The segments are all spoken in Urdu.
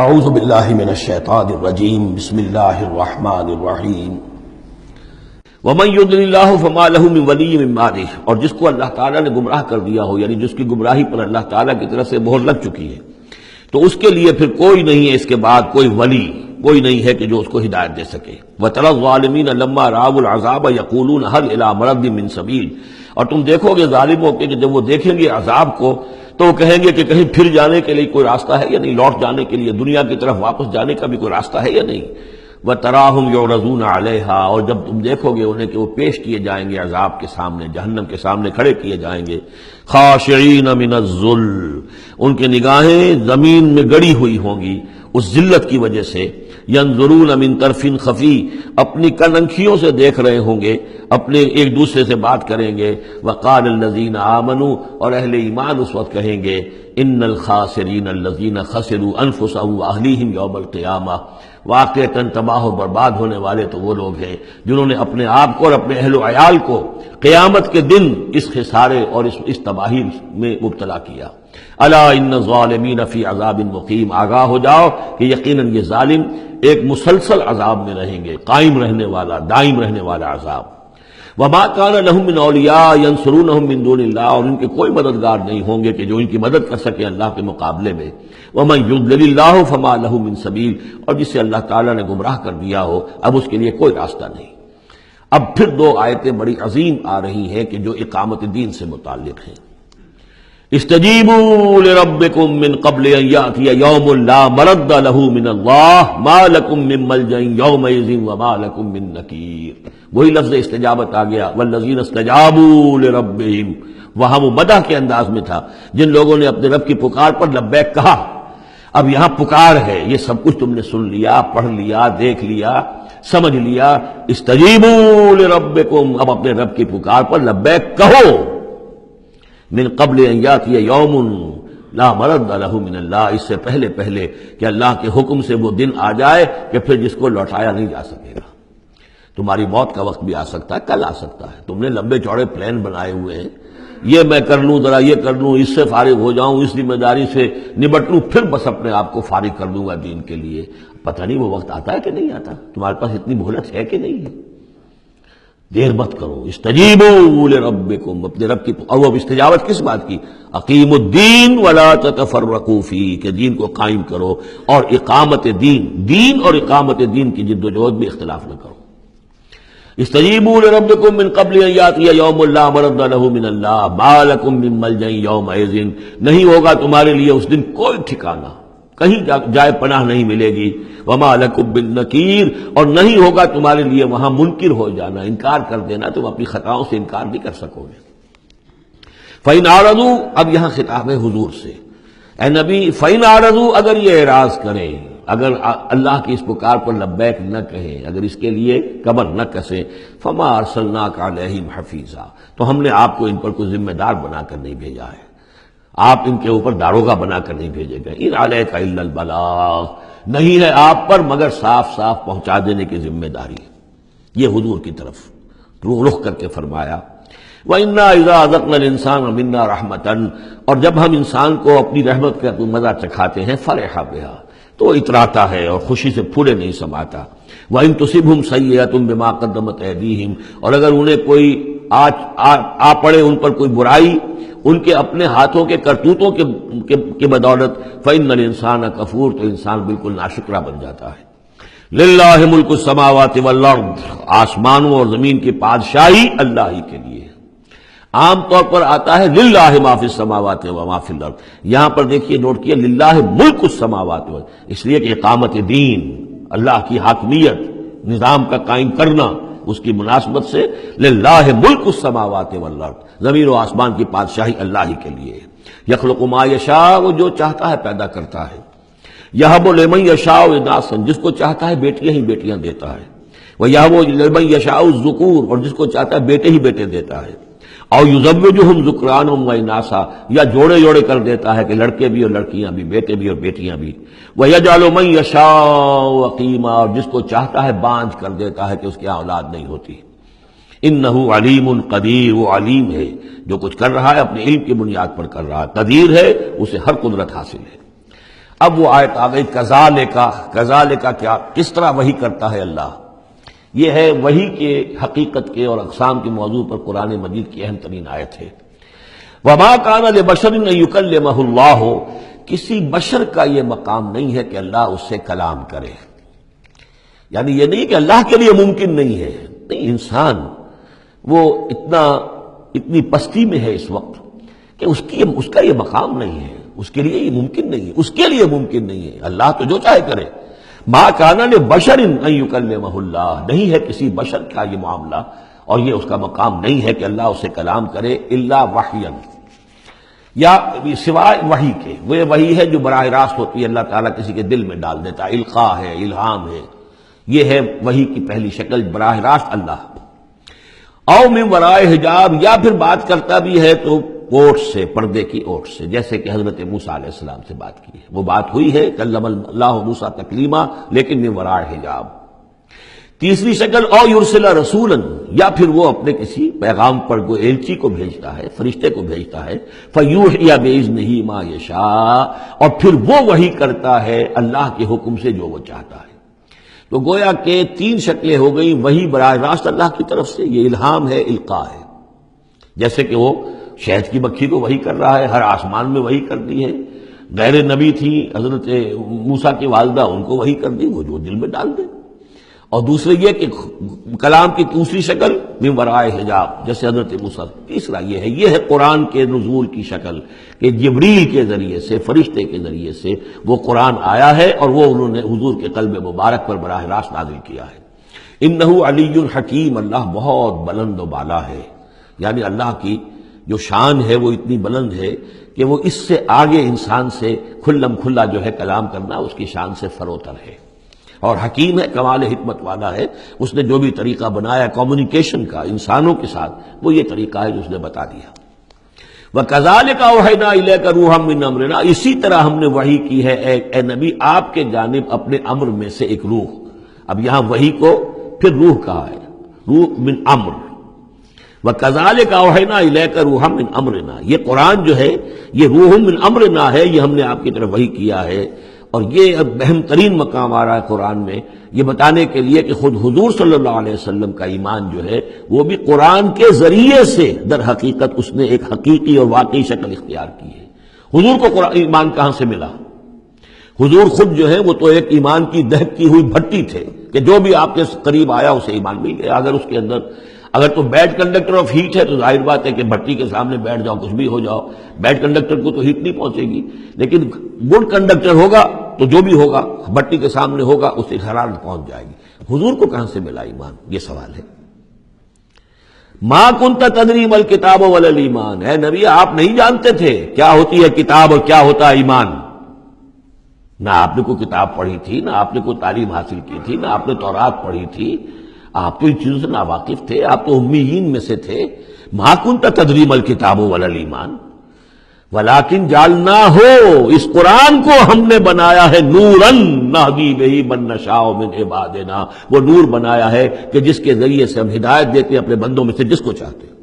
اعوذ باللہ من الشیطان الرجیم بسم اللہ الرحمن الرحیم ومن یضلل اللہ فما لہ من ولی من بعدہ، اور جس کو اللہ تعالیٰ نے گمراہ کر دیا ہو، یعنی جس کی گمراہی پر اللہ تعالیٰ کی طرف سے مہر لگ چکی ہے، تو اس کے لیے پھر کوئی نہیں ہے اس کے بعد، کوئی ولی کوئی نہیں ہے کہ جو اس کو ہدایت دے سکے۔ وَتَرَى الظَّالِمِينَ لَمَّا رَأَوُا الْعَذَابَ يَقُولُونَ هَلْ إِلَىٰ مَرَدٍ مِّن سَبِيلٍ، اور تم دیکھو گے ظالموں کے کہ جب وہ دیکھیں گے عذاب کو تو وہ کہیں گے کہ کہیں پھر جانے کے لیے کوئی راستہ ہے یا نہیں، لوٹ جانے کے لیے دنیا کی طرف واپس جانے کا بھی کوئی راستہ ہے یا نہیں۔ وَتَرَاهُمْ يُعْرَضُونَ عَلَيْهَا، اور جب تم دیکھو گے انہیں کہ وہ پیش کیے جائیں گے عذاب کے سامنے، جہنم کے سامنے کھڑے کیے جائیں گے، خاشعین من الذل، ان کی نگاہیں زمین میں گڑی ہوئی ہوں گی اس ذلت کی وجہ سے، ینظرون من طرف خفی، اپنی کننکھیوں سے دیکھ رہے ہوں گے، اپنے ایک دوسرے سے بات کریں گے۔ وقال الذین آمنوا، اور اہل ایمان اس وقت کہیں گے، ان الخاسرین الذین خسروا انفسهم واہلیہم یوم القیامہ، واقعتاً تباہ و برباد ہونے والے تو وہ لوگ ہیں جنہوں نے اپنے آپ کو اور اپنے اہل و عیال کو قیامت کے دن اس خسارے اور اس تباہی میں مبتلا کیا۔ الا ان الظالمین فی عذاب مقیم، آگاہ ہو جاؤ کہ یقیناً یہ ظالم ایک مسلسل عذاب میں رہیں گے، قائم رہنے والا، دائم رہنے والا عذاب۔ وما كان لهم من اولیاء ينصرونهم من دون اللہ، اور ان کے کوئی مددگار نہیں ہوں گے کہ جو ان کی مدد کر سکے اللہ کے مقابلے میں۔ ومن يضلل اللہ فما له من سبیل، اور جسے اللہ تعالیٰ نے گمراہ کر دیا ہو اب اس کے لیے کوئی راستہ نہیں۔ اب پھر دو آیتیں بڑی عظیم آ رہی ہیں کہ جو اقامت دین سے متعلق ہیں۔ استجیبوا لربکم من قبل ان یأتی یوم لا مرد له من اللہ ما لکم من ملجأ یومئذ وما لکم من نکیر۔ وہی لفظ استجابت آ گیا، والذین استجابوا لربہم، وہاں وہ مدح کے انداز میں تھا جن لوگوں نے اپنے رب کی پکار پر لبیک کہا۔ اب یہاں پکار ہے، یہ سب کچھ تم نے سن لیا، پڑھ لیا، دیکھ لیا، سمجھ لیا۔ استجیبوا لربکم، اب اپنے رب کی پکار پر لبیک کہو۔ من قبل ان یاتی یوم لا مرد له من اللہ، اس سے پہلے کہ اللہ کے حکم سے وہ دن آ جائے کہ پھر جس کو لوٹایا نہیں جا سکے گا۔ تمہاری موت کا وقت بھی آ سکتا ہے، کل آ سکتا ہے، تم نے لمبے چوڑے پلان بنائے ہوئے ہیں، یہ میں کر لوں، ذرا یہ کر لوں، اس سے فارغ ہو جاؤں، اس ذمہ داری سے نمٹ لوں، پھر بس اپنے آپ کو فارغ کر دوں گا دین کے لیے۔ پتہ نہیں وہ وقت آتا ہے کہ نہیں آتا، تمہارے پاس اتنی مہلت ہے کہ نہیں ہے۔ دیر مت کرو، استجیبوا لربکم، اپنے رب کی، اور وہ استجابت کس بات کی؟ اقیم الدین ولا تتفرقوا فیہ، کہ دین کو قائم کرو اور اقامت دین اور اقامت دین کی جد و جہد میں اختلاف نہ کرو۔ استجیبوا لربکم من قبل ان یاتی یوم لا مرد له من اللہ ما لکم من ملجأ یومئذ، نہیں ہوگا تمہارے لیے اس دن کوئی ٹھکانہ، کہیں جائے پناہ نہیں ملے گی۔ وما لکم من نکیر، اور نہیں ہوگا تمہارے لیے وہاں منکر ہو جانا، انکار کر دینا، تم اپنی خطاؤں سے انکار نہیں کر سکو گے۔ فإن أعرضوا، اب یہاں خطاب ہے حضور سے، اے نبی، فإن أعرضوا، اگر یہ اعراض کریں، اگر اللہ کی اس پکار پر لبیک نہ کہیں، اگر اس کے لیے کمر نہ کسیں، فما ارسلناک علیہم حفیظا، تو ہم نے آپ کو ان پر کوئی ذمہ دار بنا کر نہیں بھیجا ہے، آپ ان کے اوپر داروغہ بنا کر نہیں بھیجے گئے۔ ان علیک الا البلاغ، نہیں ہے آپ پر مگر صاف صاف پہنچا دینے کی ذمہ داری۔ یہ حضور کی طرف رخ کر کے فرمایا۔ وَإِنَّا إِذَا أَذَقْنَا الْإِنسَانَ مِنَّا رَحْمَةً، اور جب ہم انسان کو اپنی رحمت کا مزہ چکھاتے ہیں، فرح بها، تو اتراتا ہے اور خوشی سے پھولے نہیں سماتا۔ وَإِن تُصِبْهُمْ سَيِّئَةٌ بِمَا قَدَّمَتْ أَيْدِيهِمْ، اور اگر انہیں کوئی آ پڑے ان پر کوئی برائی ان کے اپنے ہاتھوں کے کرتوتوں کے بدولت، فَإِنَّ الْإِنسَانَ كَفُورٌ، تو انسان بالکل ناشکرا بن جاتا ہے۔ لِلَّهِ مُلْكُ السَّمَاوَاتِ وَالْأَرْضِ، آسمانوں اور زمین کی بادشاہی اللہ ہی کے لیے۔ عام طور پر آتا ہے للہ ما فی السماوات و ما فی الارض، یہاں پر دیکھیے نوٹ کیے للہ ملک السماوات و، اس لیے کہ اقامت دین، اللہ کی حاکمیت، نظام کا قائم کرنا، اس کی مناسبت سے للہ ملک السماوات والارض، زمین و آسمان کی بادشاہی اللہ ہی کے لیے۔ یخلق ما یشاء، وہ جو چاہتا ہے پیدا کرتا ہے۔ یہب لمن یشاء اناثا، جس کو چاہتا ہے بیٹیاں ہی بیٹیاں دیتا ہے۔ ویہب لمن یشاء الذکور، اور جس کو چاہتا ہے بیٹے ہی بیٹے دیتا ہے۔ او یزوجہم ذکرانا و اناثا، یا جوڑے جوڑے کر دیتا ہے کہ لڑکے بھی اور لڑکیاں بھی، بیٹے بھی اور بیٹیاں بھی۔ ویجعل من یشاء عقیما، اور جس کو چاہتا ہے باندھ کر دیتا ہے کہ اس کی اولاد نہیں ہوتی۔ انہ علیم قدیر، وہ علیم ہے، جو کچھ کر رہا ہے اپنے علم کی بنیاد پر کر رہا ہے، قدیر ہے، اسے ہر قدرت حاصل ہے۔ اب وہ آیت آ گئی کذالک کیا، کس طرح وحی کرتا ہے اللہ. یہ ہے وحی کے حقیقت کے اور اقسام کے موضوع پر قرآن مجید کی اہم ترین آیت ہے. وما کان لبشر ان یکلمہ اللہ، کسی بشر کا یہ مقام نہیں ہے کہ اللہ اس سے کلام کرے. یعنی یہ نہیں کہ اللہ کے لیے ممکن نہیں ہے، نہیں، انسان وہ اتنی پستی میں ہے اس وقت کہ اس کا یہ مقام نہیں ہے، اس کے لیے یہ ممکن نہیں ہے، اس کے لیے ممکن نہیں ہے. اللہ تو جو چاہے کرے. ما کان لبشر ان یکلمہ اللہ، نہیں ہے کسی بشر کا یہ معاملہ اور یہ اس کا مقام نہیں ہے کہ اللہ اسے کلام کرے الا وحیا، یا سوائے وحی کے. وہ وحی ہے جو براہ راست ہوتی ہے، اللہ تعالیٰ کسی کے دل میں ڈال دیتا ہے، القاء ہے، الہام ہے. یہ ہے وحی کی پہلی شکل، براہ راست اللہ. او من ورائے حجاب، یا پھر بات کرتا بھی ہے تو اوٹ سے، پردے کی اوٹ سے، جیسے کہ حضرت موسیٰ علیہ السلام سے بات کی ہے. وہ بات ہوئی ہے کلم اللہ موسیٰ تکلیما، لیکن من ورائے حجاب. تیسری شکل او یرسل رسولا، یا پھر وہ اپنے کسی پیغام پر کو ایلچی کو بھیجتا ہے، فرشتے کو بھیجتا ہے. فیوحی باذنہ ما یشاء، اور پھر وہ وحی کرتا ہے اللہ کے حکم سے جو وہ چاہتا ہے. تو گویا کہ تین شکلیں ہو گئی. وحی براہ راست اللہ کی طرف سے، یہ الہام ہے، القاء ہے. جیسے کہ وہ شہد کی مکھی کو وحی کر رہا ہے، ہر آسمان میں وحی کر دی ہے. غیر نبی تھی حضرت موسیٰ کی والدہ، ان کو وحی کر دی، وہ جو دل میں ڈال دے. اور دوسرے یہ کہ کلام کی دوسری شکل من ورائے حجاب، جیسے حضرت موسیٰ. تیسرا یہ ہے قرآن کے نزول کی شکل، کہ جبریل کے ذریعے سے، فرشتے کے ذریعے سے وہ قرآن آیا ہے اور وہ انہوں نے حضور کے قلب مبارک پر براہ راست نازل کیا ہے. انہ علی حکیم، اللہ بہت بلند و بالا ہے. یعنی اللہ کی جو شان ہے وہ اتنی بلند ہے کہ وہ اس سے آگے انسان سے کھلم کھلا جو ہے کلام کرنا اس کی شان سے فروتر ہے. اور حکیم ہے، کمال حکمت والا ہے. اس نے جو بھی طریقہ بنایا کمیونیکیشن کا انسانوں کے ساتھ، وہ یہ طریقہ ہے جو اس نے بتا دیا. وَكَذَلِكَ أَوْحَيْنَا إِلَيْكَ رُوحًا مِّنْ أَمْرِنَا، اسی طرح ہم نے وحی کی ہے اے نبی آپ کے جانب اپنے امر میں سے ایک روح. اب یہاں وحی کو پھر روح کہا ہے، روح من امر. وَكَذَلِكَ أَوْحَيْنَا إِلَيْكَ رُوحًا مِّنْ أَمْرِنَا، یہ قرآن جو ہے یہ روح من امرنا ہے، یہ ہم نے آپ کی طرف وحی کیا ہے. اور یہ اب اہم ترین مقام آ رہا ہے قرآن میں، یہ بتانے کے لیے کہ خود حضور صلی اللہ علیہ وسلم کا ایمان جو ہے وہ بھی قرآن کے ذریعے سے در حقیقت اس نے ایک حقیقی اور واقعی شکل اختیار کی ہے. حضور کو ایمان کہاں سے ملا؟ حضور خود جو ہے وہ تو ایک ایمان کی دہکتی ہوئی بھٹی تھے کہ جو بھی آپ کے قریب آیا اسے ایمان مل گیا. اگر تو بیڈ کنڈکٹر آف ہیٹ ہے تو ظاہر بات ہے کہ بھٹی کے سامنے بیٹھ جاؤ، کچھ بھی ہو جاؤ، بیڈ کنڈکٹر کو تو ہیٹ نہیں پہنچے گی. لیکن گڈ کنڈکٹر ہوگا تو جو بھی ہوگا بھٹی کے سامنے ہوگا اسے حرارت پہنچ جائے گی. حضور کو کہاں سے ملا ایمان؟ یہ سوال ہے. ما کنت تدری ما الکتاب ولا الایمان، اے نبی آپ نہیں جانتے تھے کیا ہوتی ہے کتاب اور کیا ہوتا ہے ایمان. نہ آپ نے کوئی کتاب پڑھی تھی، نہ آپ نے کوئی تعلیم حاصل کی تھی، نہ آپ نے تورات پڑھی تھی. آپ تو ان چیزوں سے ناواقف تھے، آپ تو امیین میں سے تھے. ما کنت تدری ما الکتاب ولا الایمان ولیکن جعلناہ، اس قرآن کو ہم نے بنایا ہے نوراً نہدی بہ من نشاء من عبادنا، وہ نور بنایا ہے کہ جس کے ذریعے سے ہم ہدایت دیتے ہیں اپنے بندوں میں سے جس کو چاہتے ہیں.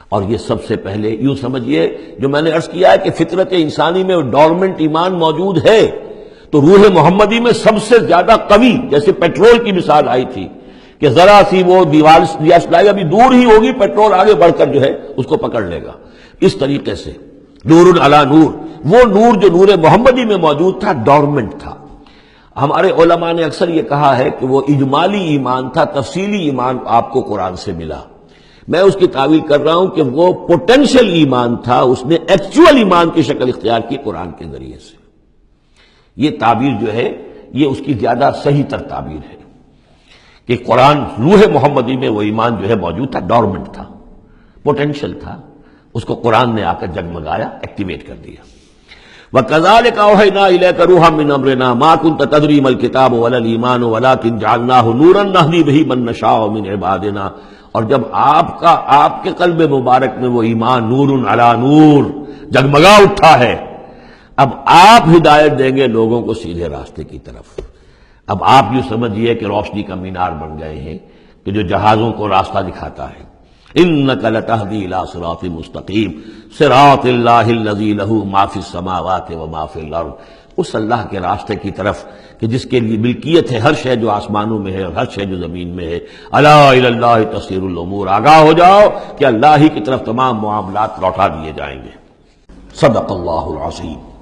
اور یہ سب سے پہلے یوں سمجھیے جو میں نے عرض کیا ہے کہ فطرت انسانی میں ڈورمنٹ ایمان موجود ہے، تو روح محمدی میں سب سے زیادہ قوی، جیسے پیٹرول کی مثال آئی تھی کہ ذرا سی وہ دیوار سلائی ابھی دور ہی ہوگی، پیٹرول آگے بڑھ کر جو ہے اس کو پکڑ لے گا. اس طریقے سے نور علی نور، وہ نور جو نور محمدی میں موجود تھا ڈورمنٹ تھا. ہمارے علماء نے اکثر یہ کہا ہے کہ وہ اجمالی ایمان تھا، تفصیلی ایمان آپ کو قرآن سے ملا. میں اس کی تعویل کر رہا ہوں کہ وہ پوٹینشل ایمان تھا، اس نے ایکچوئل ایمان کی شکل اختیار کی قرآن کے ذریعے سے. یہ تعبیر جو ہے یہ اس کی زیادہ صحیح تر تعبیر ہے کہ قرآن روح محمدی میں وہ ایمان جو ہے موجود تھا، ڈورمنٹ تھا، پوٹینشل تھا، اس کو قرآن نے آ کر جگمگایا، ایکٹیویٹ کر دیا. وَكَذَلِكَ أَوْحَيْنَا إِلَيْكَ رُوحًا مِّنْ أَمْرِنَا مَا كُنْتَ تَدْرِي مَا الْكِتَابُ وَلَا الْإِيمَانُ وَلَٰكِن جَعَلْنَاهُ نُورًا نَّهْدِي بِهِ مَن نَّشَاءُ مِنْ عِبَادِنَا. اور جب آپ کے قلب مبارک میں وہ ایمان نور علی نور جگمگا اٹھا ہے، اب آپ ہدایت دیں گے لوگوں کو سیدھے راستے کی طرف. اب آپ یوں سمجھیے کہ روشنی کا مینار بن گئے ہیں کہ جو جہازوں کو راستہ دکھاتا ہے. انک لتہدی الی صراط مستقیم صراط اللہ الذی لہ ما فی السماوات و ما فی الارض، اس اللہ کے راستے کی طرف کہ جس کے لیے ملکیت ہے ہر شے جو آسمانوں میں ہے اور ہر شے جو زمین میں ہے۔ الا الی اللہ تصیر الامور، آگاہ ہو جاؤ کہ اللہ ہی کی طرف تمام معاملات لوٹا دیے جائیں گے۔ صدق اللہ العظیم۔